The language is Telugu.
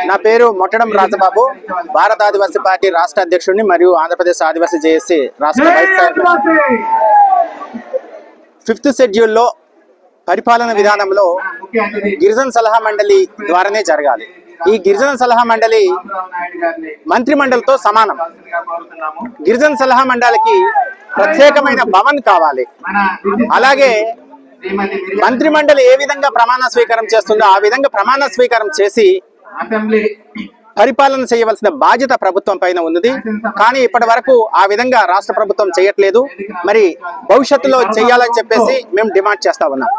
నా పేరు మొట్టడం రాజబాబు, భారత ఆదివాసీ పార్టీ రాష్ట్ర అధ్యక్షుడిని మరియు ఆంధ్రప్రదేశ్ ఆదివాసీ జేఏసీ రాష్ట్ర వైస్ చైర్మన్. 5th షెడ్యూల్లో పరిపాలన విధానంలో గిరిజన సలహా మండలి ద్వారానే జరగాలి. ఈ గిరిజన సలహా మండలి మంత్రి మండలితో సమానం. గిరిజన సలహా మండలికి ప్రత్యేకమైన భవన్ కావాలి. అలాగే మంత్రి మండలి ఏ విధంగా ప్రమాణ స్వీకారం చేస్తుందో ఆ విధంగా ప్రమాణ స్వీకారం చేసి పరిపాలన చేయవలసిన బాధ్యత ప్రభుత్వం పైన ఉన్నది. కానీ ఇప్పటి వరకు ఆ విధంగా రాష్ట్ర ప్రభుత్వం చేయట్లేదు. మరి భవిష్యత్తులో చేయాలని చెప్పేసి మేము డిమాండ్ చేస్తా ఉన్నాం.